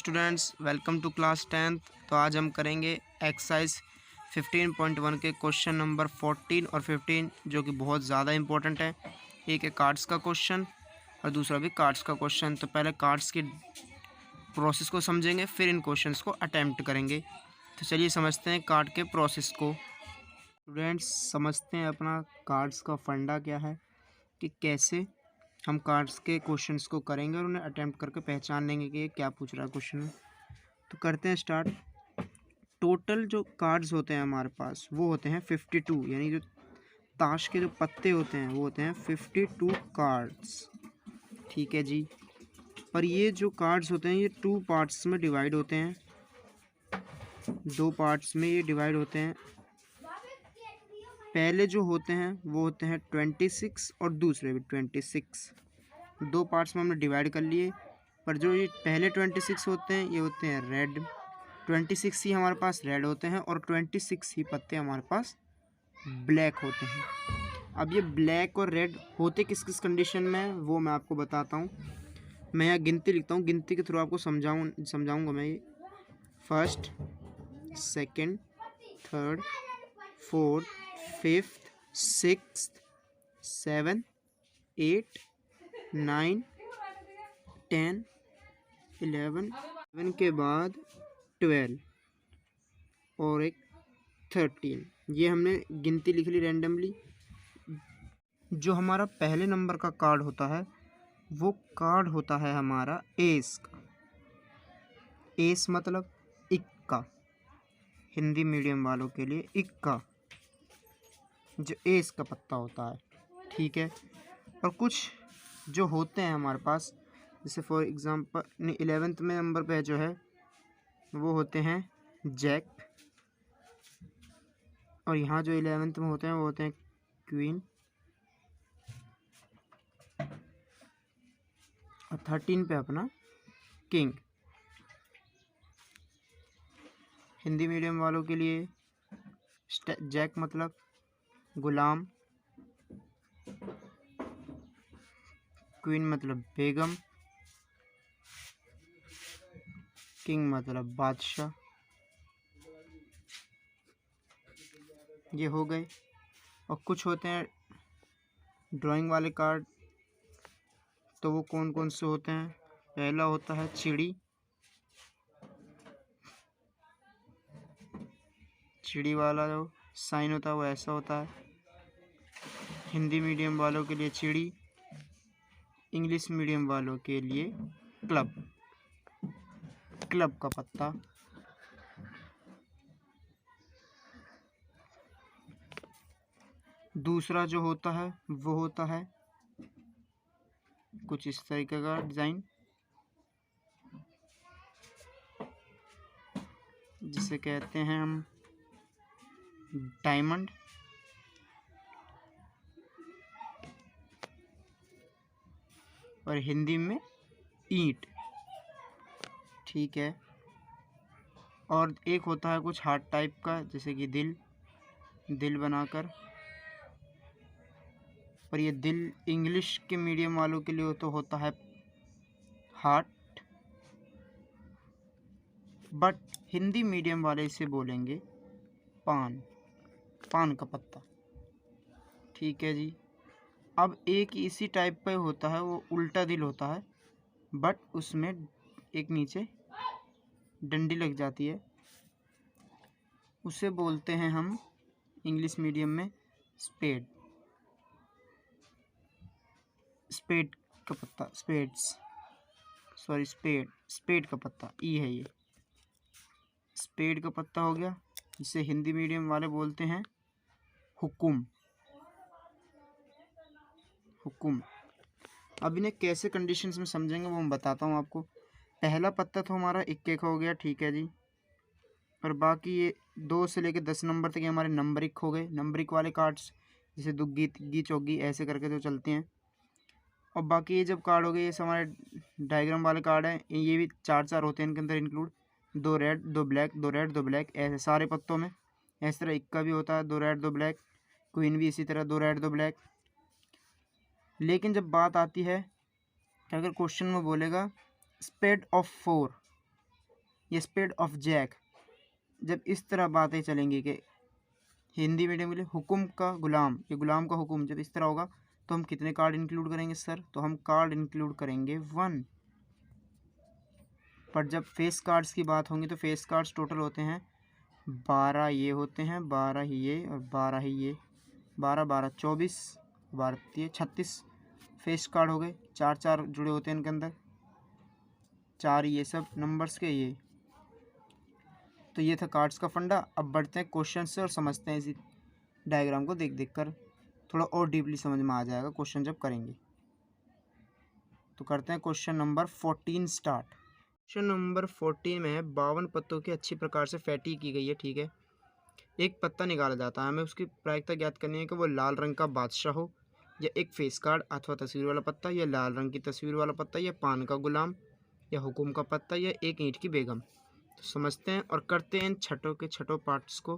Students, welcome to class 10th। तो आज हम करेंगे एक्सरसाइज 15.1 के क्वेश्चन नंबर 14 और 15 जो कि बहुत ज़्यादा इंपॉर्टेंट है। एक है कार्ड्स का क्वेश्चन और दूसरा भी कार्ड्स का क्वेश्चन। तो पहले कार्ड्स की प्रोसेस को समझेंगे, फिर इन क्वेश्चंस को अटैम्प्ट करेंगे। तो चलिए समझते हैं कार्ड के प्रोसेस को। स्टूडेंट्स, समझते हैं अपना कार्ड्स का फंडा क्या है, कि कैसे हम कार्ड्स के क्वेश्चंस को करेंगे और उन्हें अटेम्प्ट करके पहचान लेंगे कि ये क्या पूछ रहा है क्वेश्चन में। तो करते हैं स्टार्ट। टोटल जो कार्ड्स होते हैं हमारे पास वो होते हैं 52, यानी जो ताश के जो पत्ते होते हैं वो होते हैं 52 कार्ड्स। ठीक है जी। पर ये जो कार्ड्स होते हैं ये 2 पार्ट्स में डिवाइड होते हैं, 2 पार्ट्स में ये डिवाइड होते हैं। पहले जो होते हैं वो होते हैं 26 और दूसरे भी 26। 2 पार्ट्स में हमने डिवाइड कर लिए। पर जो ये पहले 26 होते हैं ये होते हैं रेड। 26 ही हमारे पास रेड होते हैं और 26 ही पत्ते हमारे पास ब्लैक होते हैं। अब ये ब्लैक और रेड होते किस किस कंडीशन में वो मैं आपको बताता हूँ। मैं यहाँ गिनती लिखता हूँ, गिनती के थ्रू आपको समझाऊँगा मैं ये। First, second, third, fourth, fifth, sixth, 7, 8, 9, 10, 11 के बाद 12 और एक 13। ये हमने गिनती लिख ली रैंडमली। जो हमारा पहले नंबर का कार्ड होता है वो कार्ड होता है हमारा एस का। एस मतलब इक्का, हिंदी मीडियम वालों के लिए इक्का, जो एस का पत्ता होता है। ठीक है। और कुछ जो होते हैं हमारे पास, जैसे फॉर एग्ज़ाम्पल 11th में नंबर पे जो है वो होते हैं जैक, और यहाँ जो 11th में होते हैं वो होते हैं क्वीन, और 13 पे अपना किंग। हिंदी मीडियम वालों के लिए जैक मतलब गुलाम, क्वीन मतलब बेगम, किंग मतलब बादशाह। ये हो गए। और कुछ होते हैं ड्राइंग वाले कार्ड, तो वो कौन कौन से होते हैं। पहला होता है चिड़ी। चिड़ी वाला जो साइन होता है वो ऐसा होता है। हिंदी मीडियम वालों के लिए चिड़ी, इंग्लिश मीडियम वालों के लिए क्लब, क्लब का पत्ता। दूसरा जो होता है वो होता है कुछ इस तरीके का डिज़ाइन, जिसे कहते हैं हम डायमंड। और हिंदी में ईंट। ठीक है। और एक होता है कुछ हार्ट टाइप का, जैसे कि दिल, दिल बनाकर। पर ये दिल इंग्लिश के मीडियम वालों के लिए तो होता है हार्ट, बट हिंदी मीडियम वाले इसे बोलेंगे पान, पान का पत्ता। ठीक है जी। अब एक इसी टाइप का होता है, वो उल्टा दिल होता है, बट उसमें एक नीचे डंडी लग जाती है, उसे बोलते हैं हम इंग्लिश मीडियम में स्पेड, स्पेड का पत्ता, स्पेड का पत्ता ई है ये। स्पेड का पत्ता हो गया, जिसे हिंदी मीडियम वाले बोलते हैं हुकुम, हुकुम। अब इन्हें कैसे कंडीशंस में समझेंगे वो मैं बताता हूँ आपको। पहला पत्ता तो हमारा इक्के का हो गया। ठीक है जी। और बाकी ये 2 से लेकर 10 नंबर तक ये हमारे नंबरिक हो गए। नंबरिक वाले कार्ड्स जैसे दुग्गी, तिग्गी, चौगी ऐसे करके तो चलते हैं। और बाकी ये जब कार्ड हो गए, ये हमारे डायग्राम वाले कार्ड हैं। ये भी 4 होते हैं इनके अंदर include. 2 red 2 black, 2 red 2 black, ऐसे सारे पत्तों में। इस तरह इक्का भी होता है 2 रेड 2 ब्लैक, क्वीन भी इसी तरह 2 रेड 2 ब्लैक। लेकिन जब बात आती है कि अगर क्वेश्चन में बोलेगा स्पेड ऑफ 4, ये स्पेड ऑफ जैक। जब इस तरह बातें चलेंगी कि हिंदी मीडियम के लिए हुक्म का गुलाम, ये गुलाम का हुक्म, जब इस तरह होगा तो हम कितने कार्ड इंक्लूड करेंगे सर? तो हम कार्ड इंक्लूड करेंगे 1। पर जब फेस कार्ड्स की बात होंगी तो फेस कार्ड्स टोटल होते हैं 12, ये होते हैं 12 ही ये और 12 ही ये, 12 12 24, 12 36 फेस कार्ड हो गए। 4 4 जुड़े होते हैं इनके अंदर, 4 ये सब नंबर्स के ये। तो ये था कार्ड्स का फंडा। अब बढ़ते हैं क्वेश्चन से और समझते हैं इसी डायग्राम को देख देख कर, थोड़ा और डीपली समझ में आ जाएगा क्वेश्चन जब करेंगे। तो करते हैं question number 14 start. Question number 14 में है 52 पत्तों की अच्छी प्रकार से फैटी की गई है, ठीक है। एक पत्ता निकाला जाता है, हमें उसकी प्रायिकता ज्ञात करनी है कि वो लाल रंग का बादशाह हो, या एक फेस कार्ड अथवा तस्वीर वाला पत्ता, या लाल रंग की तस्वीर वाला पत्ता, या पान का गुलाम, या हुकुम का पत्ता, या एक ईंट की बेगम। तो समझते हैं और करते हैं इन छठों के छठों पार्ट्स को।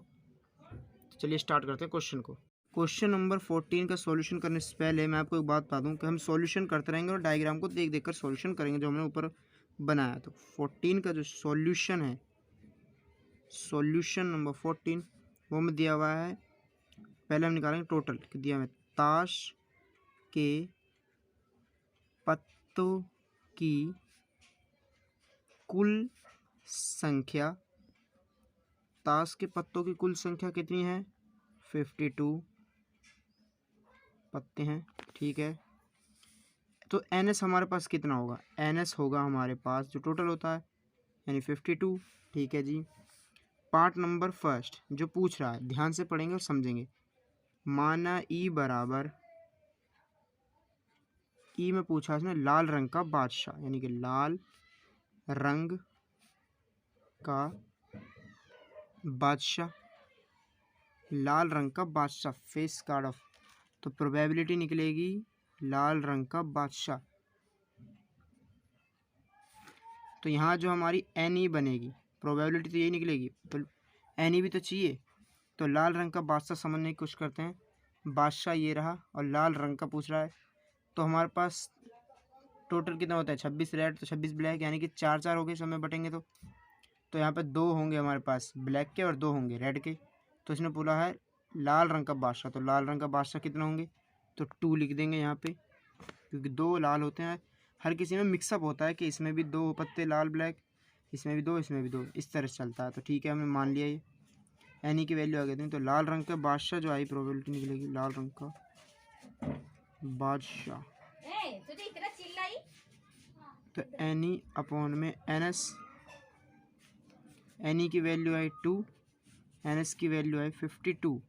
तो चलिए स्टार्ट करते हैं क्वेश्चन को। क्वेश्चन नंबर 14 का सॉल्यूशन करने से पहले मैं आपको एक बात बता दूं कि हम सॉल्यूशन करते रहेंगे और डायग्राम को देख देख कर सॉल्यूशन करेंगे जो हमने ऊपर बनाया। तो 14 का जो सॉल्यूशन है, सॉल्यूशन नंबर 14 वो में दिया हुआ है। पहले हम निकालेंगे टोटल दिया हमें, ताश के पत्तों की कुल संख्या, ताश के पत्तों की कुल संख्या कितनी है? 52 पत्ते हैं, ठीक है। तो एन एस हमारे पास कितना होगा? एन एस होगा हमारे पास जो टोटल होता है यानी 52, ठीक है जी। पार्ट नंबर फर्स्ट जो पूछ रहा है, ध्यान से पढ़ेंगे और समझेंगे। माना ई बराबर, ई में पूछा इसने लाल रंग का बादशाह, यानी कि लाल रंग का बादशाह, लाल रंग का बादशाह फेस कार्ड ऑफ, तो प्रोबेबिलिटी निकलेगी लाल रंग का बादशाह। तो यहाँ जो हमारी एन ई बनेगी, प्रोबेबिलिटी तो यही निकलेगी, तो एन ई भी तो चाहिए। तो लाल रंग का बादशाह समझने की कोशिश करते हैं। बादशाह ये रहा और लाल रंग का पूछ रहा है, तो हमारे पास टोटल कितना होता है? 26 रेड तो 26 ब्लैक, यानी कि 4 4 हो गए सब में बटेंगे तो यहाँ पे 2 होंगे हमारे पास ब्लैक के और 2 होंगे रेड के। तो इसने बोला है लाल रंग का बादशाह, तो लाल रंग का बादशाह कितना होंगे? तो 2 लिख देंगे यहाँ पे, क्योंकि 2 लाल होते हैं। हर किसी में मिक्सअप होता है कि इसमें भी 2 पत्ते लाल ब्लैक, इसमें भी 2, इसमें भी 2, इस तरह से चलता है। तो ठीक है, हमने मान लिया ये एनी की वैल्यू आ गई। तो लाल रंग का बादशाह जो आई प्रोबेबिलिटी निकलेगी लाल रंग का बादशाह, तो एनी अपॉन में एन एस, एनी की वैल्यू आई 2, एन एस की वैल्यू आई 52,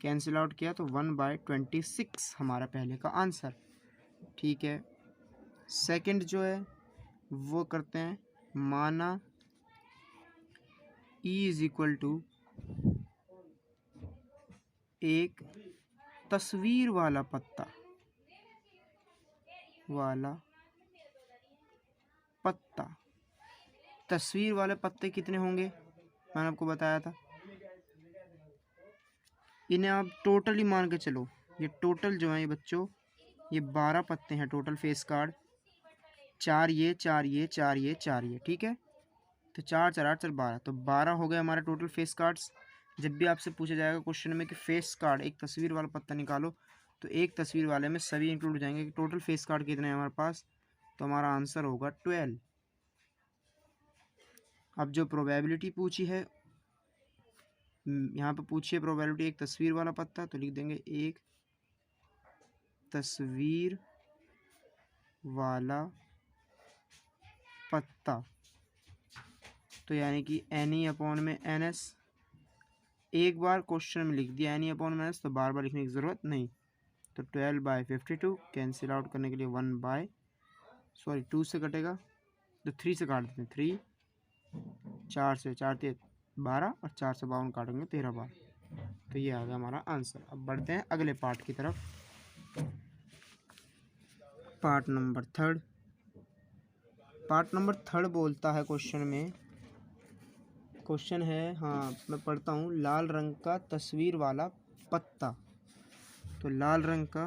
कैंसिल आउट किया तो 1/26 हमारा पहले का आंसर, ठीक है। सेकंड जो है वो करते हैं। माना ई इज इक्वल टू एक तस्वीर वाला पत्ता, तस्वीर वाले पत्ते कितने होंगे? मैंने आपको बताया था, इन्हें आप टोटल ही मान के चलो। ये टोटल जो है ये बच्चों, ये 12 पत्ते हैं टोटल फेस कार्ड, 4 ये 4 ये 4 ये 4 ये, ठीक है। तो 4 4 8 4 12, तो 12 हो गए हमारे टोटल फेस कार्ड्स। जब भी आपसे पूछा जाएगा क्वेश्चन में कि फेस कार्ड एक तस्वीर वाला पत्ता निकालो, तो एक तस्वीर वाले में सभी इंक्लूड हो जाएंगे कि टोटल फेस कार्ड कितने हैं हमारे पास, तो हमारा आंसर होगा 12। अब जो प्रोबेबिलिटी पूछी है, यहाँ पे पूछिए प्रोबेबिलिटी एक तस्वीर वाला पत्ता, तो लिख देंगे एक तस्वीर वाला पत्ता, तो यानी कि एन ई अपॉन में एन एस। एक बार क्वेश्चन में लिख दिया एन ई अपॉन में एन एस, तो बार बार लिखने की ज़रूरत नहीं। तो 12/52 कैंसिल आउट करने के लिए 2 से कटेगा, तो 3 से काट देते हैं, 3 4 से 4 3 12 और 4 से 52 काटेंगे 13 बार। तो ये आ गया हमारा आंसर। अब बढ़ते हैं अगले पार्ट की तरफ। पार्ट नंबर थर्ड बोलता है क्वेश्चन में, क्वेश्चन है, हाँ मैं पढ़ता हूँ, लाल रंग का तस्वीर वाला पत्ता। तो लाल रंग का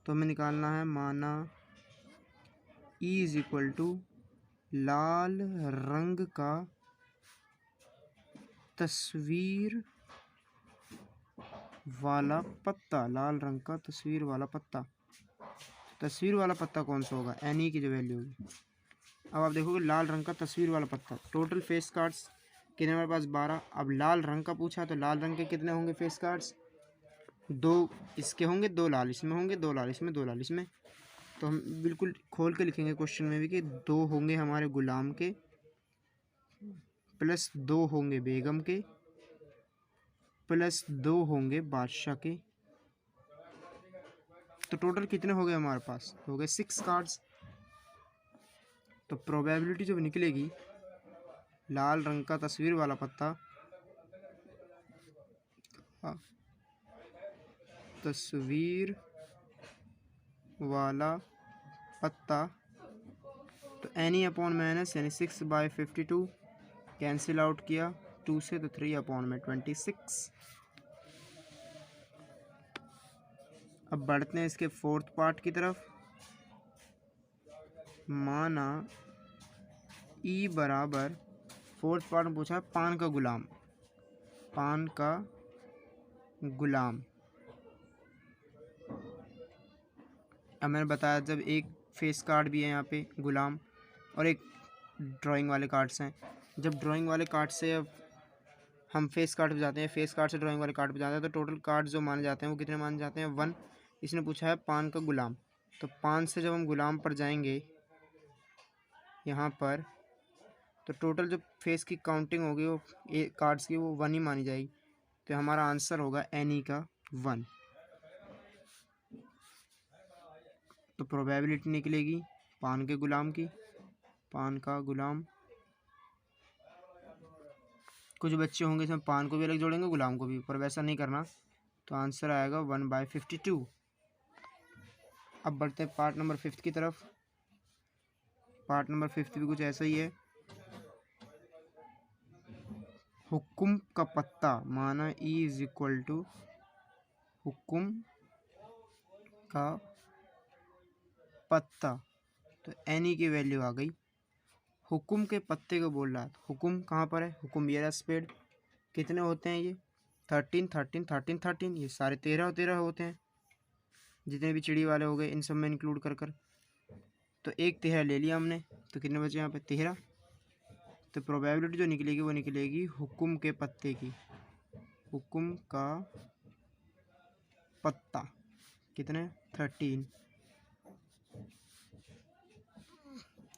तो हमें निकालना है। माना ई इज इक्वल टू लाल रंग का तस्वीर वाला पत्ता, लाल रंग का तस्वीर वाला पत्ता। तस्वीर वाला पत्ता कौन सा होगा, एनी की जो वैल्यू होगी। अब आप देखोगे लाल रंग का तस्वीर वाला पत्ता, टोटल फेस कार्ड्स कितने हमारे पास 12। अब लाल रंग का पूछा तो लाल रंग के कितने होंगे फेस कार्ड्स, 2 इसके होंगे, 2 लाल इसमें होंगे, 2 लाल इसमें, 2 लाल इसमें। तो हम बिल्कुल खोल के लिखेंगे क्वेश्चन में भी कि 2 होंगे हमारे गुलाम के प्लस 2 होंगे बेगम के प्लस 2 होंगे बादशाह के। तो टोटल कितने हो गए हमारे पास, हो गए 6 कार्ड्स। तो प्रोबेबिलिटी जो निकलेगी लाल रंग का तस्वीर वाला पत्ता, तस्वीर वाला पत्ता, तो एनी अपॉन माइनस यानी 6/52 कैंसिल आउट किया 2 से, तो 3 अपॉन में 26। अब बढ़ते हैं इसके फोर्थ पार्ट की तरफ। माना ई बराबर, फोर्थ पार्ट में पूछा है पान का गुलाम, पान का गुलाम। अब मैंने बताया जब एक फेस कार्ड भी है यहाँ पे गुलाम और एक ड्राइंग वाले कार्ड्स हैं। जब ड्राइंग वाले कार्ड से अब हम फेस कार्ड पे जाते हैं, फेस कार्ड से ड्राइंग वाले कार्ड पे जाते हैं, तो टोटल कार्ड जो माने जाते हैं वो कितने माने जाते हैं, 1। इसने पूछा है पान का गुलाम, तो पान से जब हम गुलाम पर जाएंगे यहाँ पर, तो टोटल जो फेस की काउंटिंग होगी वो कार्ड्स की वो 1 ही मानी जाएगी। तो हमारा आंसर होगा एनी का 1। तो प्रोबेबिलिटी निकलेगी पान के गुलाम की, पान का गुलाम। कुछ बच्चे होंगे इसमें पान को भी अलग जोड़ेंगे गुलाम को भी, पर वैसा नहीं करना। तो आंसर आएगा 1/52। अब बढ़ते हैं पार्ट नंबर 5 की तरफ। पार्ट नंबर 5 भी कुछ ऐसा ही है। हुक्म का पत्ता, माना ई इज इक्वल टू हुक्म का पत्ता, तो एनी की वैल्यू आ गई। हुक्म के पत्ते को बोल रहा है, हुक्म कहाँ पर है, हुक्म ये रहा स्पेड। कितने होते हैं ये, 13 13 13 13, ये सारे 13 13 होते हैं, जितने भी चिड़ी वाले हो गए इन सब में इंक्लूड कर कर। तो एक 13 ले लिया हमने, तो कितने बचे यहाँ पे 13। तो प्रोबेबिलिटी जो निकलेगी वो निकलेगी हुक्म के पत्ते की, हुक्म का पत्ता कितने 13,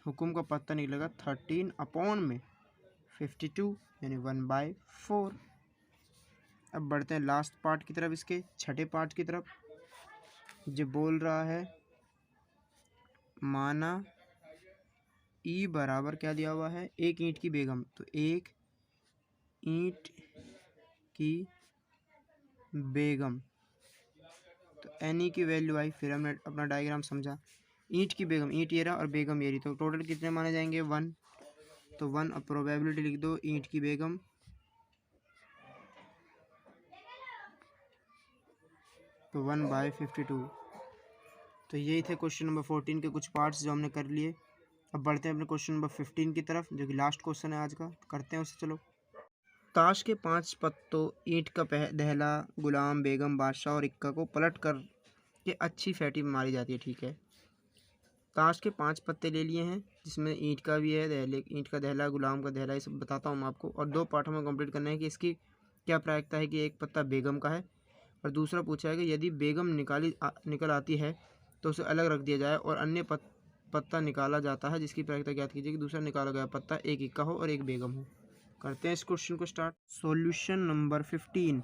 हुक्म का पत्ता निकलेगा 13 अपॉन में 52 यानी 1/4। अब बढ़ते हैं लास्ट पार्ट की तरफ, इसके छठे पार्ट की तरफ, जो बोल रहा है माना ई बराबर क्या दिया हुआ है, एक ईंट की बेगम, तो एक ईंट की बेगम, तो एनी की वैल्यू आई। फिर हमने अपना डायग्राम समझा, ईंट की बेगम, ईंट ये रहा और बेगम ये रही, तो टोटल कितने माने जाएंगे 1। तो 1, अब प्रोबेबिलिटी लिख दो ईंट की बेगम, तो 1/52। तो यही थे क्वेश्चन नंबर 14 के कुछ पार्ट्स जो हमने कर लिए। अब बढ़ते हैं अपने क्वेश्चन नंबर 15 की तरफ, जो कि लास्ट क्वेश्चन है आज का, करते हैं उससे। चलो। ताश के 5 पत्तों ईंट का दहला, गुलाम, बेगम, बादशाह और इक्का को पलट कर के अच्छी फैटी मारी जाती है, ठीक है। ताश के 5 पत्ते ले लिए हैं, जिसमें ईंट का भी है, दहले, ईंट का दहला, गुलाम का दहला, ये सब बताता हूँ मैं आपको। और 2 पार्टों में कंप्लीट करना है कि इसकी क्या प्रायिकता है कि एक पत्ता बेगम का है, और दूसरा पूछा है कि यदि बेगम निकल आती है तो उसे अलग रख दिया जाए और अन्य पत्ता निकाला जाता है, जिसकी प्रायिकता ज्ञात कीजिए कि दूसरा निकाला गया पत्ता एक इक्का हो और एक बेगम हो। करते हैं इस क्वेश्चन को स्टार्ट। सॉल्यूशन नंबर 15,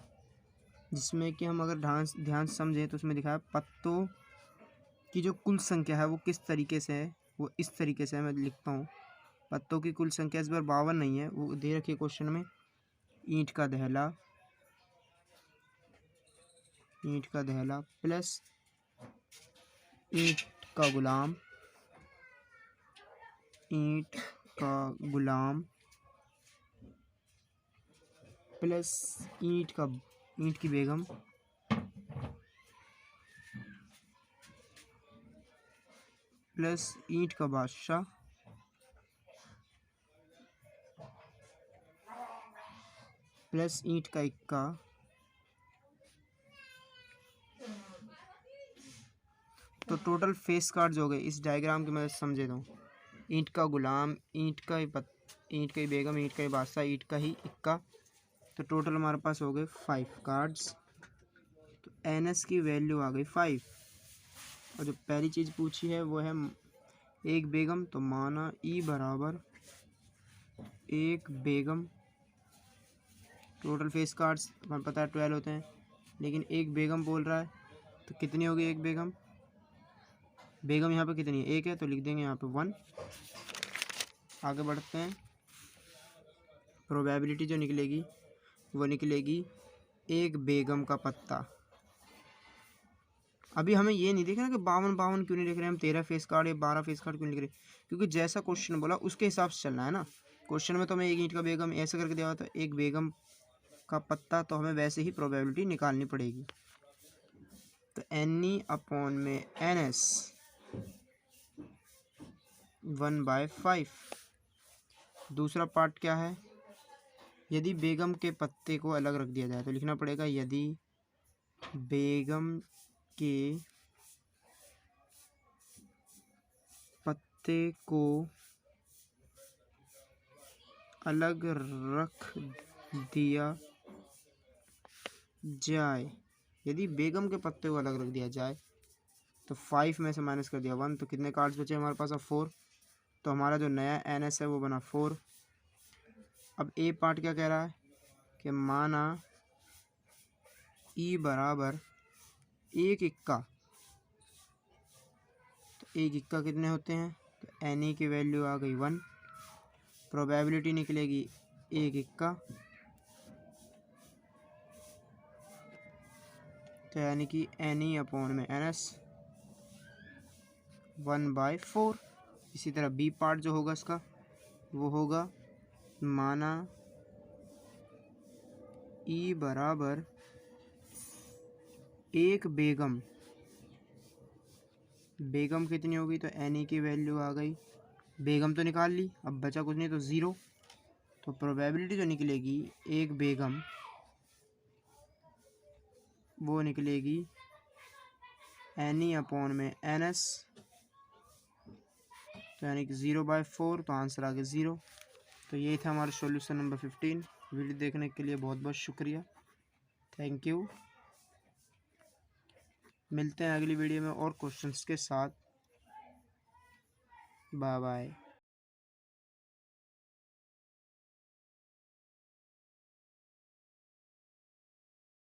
जिसमें कि हम अगर ध्यान से समझें तो उसमें दिखा है पत्तों की जो कुल संख्या है वो किस तरीके से है, वो इस तरीके से है। मैं लिखता हूँ, पत्तों की कुल संख्या इस बार 52 नहीं है, वो दे रखी है क्वेश्चन में। ईंट का दहला प्लस ईंट का गुलाम, ईंट का गुलाम प्लस ईंट की बेगम प्लस ईंट का बादशाह प्लस ईंट का इक्का तो टोटल फेस कार्ड्स हो गए। इस डायग्राम की मदद से समझे तो ईंट का गुलाम, ईंट का ही बेगम, ईंट का ही बादशाह, ईंट का ही इक्का, तो टोटल हमारे पास हो गए 5 कार्ड्स। तो NS की वैल्यू आ गई 5। और जो पहली चीज़ पूछी है वो है एक बेगम, तो माना E बराबर एक बेगम। टोटल फेस कार्ड्स हमें पता है 12 होते हैं, लेकिन एक बेगम बोल रहा है तो कितनी होगी एक बेगम? बेगम यहाँ पे कितनी है? एक है, तो लिख देंगे यहाँ पे 1। आगे बढ़ते हैं। प्रोबेबिलिटी जो निकलेगी वो निकलेगी एक बेगम का पत्ता। अभी हमें ये नहीं देखना कि 52 क्यों नहीं लिख रहे हम, 13 फेस कार्ड या 12 फेस कार्ड क्यों नहीं लिख रहे, क्योंकि जैसा क्वेश्चन बोला उसके हिसाब से चलना है ना। क्वेश्चन में तो हमें एक ईंट का बेगम ऐसे करके दिया हुआ था, एक बेगम का पत्ता, तो हमें वैसे ही प्रोबेबिलिटी निकालनी पड़ेगी। तो NE/NS 1/5। दूसरा पार्ट क्या है? यदि बेगम के पत्ते को अलग रख दिया जाए तो लिखना पड़ेगा यदि बेगम के पत्ते को अलग रख दिया जाए। यदि बेगम के पत्ते को अलग रख दिया जाए तो 5 में से माइनस कर दिया 1, तो कितने कार्ड्स बचे हमारे पास? अब 4। तो हमारा जो नया NS है वो बना 4। अब ए पार्ट क्या कह रहा है कि माना E बराबर एक इक्का, तो एक इक्का कितने होते हैं? तो NE की वैल्यू आ गई 1। प्रोबेबिलिटी निकलेगी एक इक्का, तो यानी कि NE/NS 1/4। इसी तरह बी पार्ट जो होगा इसका वो होगा माना E बराबर एक बेगम। बेगम कितनी होगी? तो NE की वैल्यू आ गई, बेगम तो निकाल ली, अब बचा कुछ नहीं तो 0। तो प्रोबेबिलिटी जो निकलेगी एक बेगम वो निकलेगी NE/NS, तो यानी कि 0/4। तो आंसर आ गया 0। तो ये था हमारा सॉल्यूशन नंबर 15। वीडियो देखने के लिए बहुत बहुत शुक्रिया, थैंक यू। मिलते हैं अगली वीडियो में और क्वेश्चंस के साथ। Bye bye.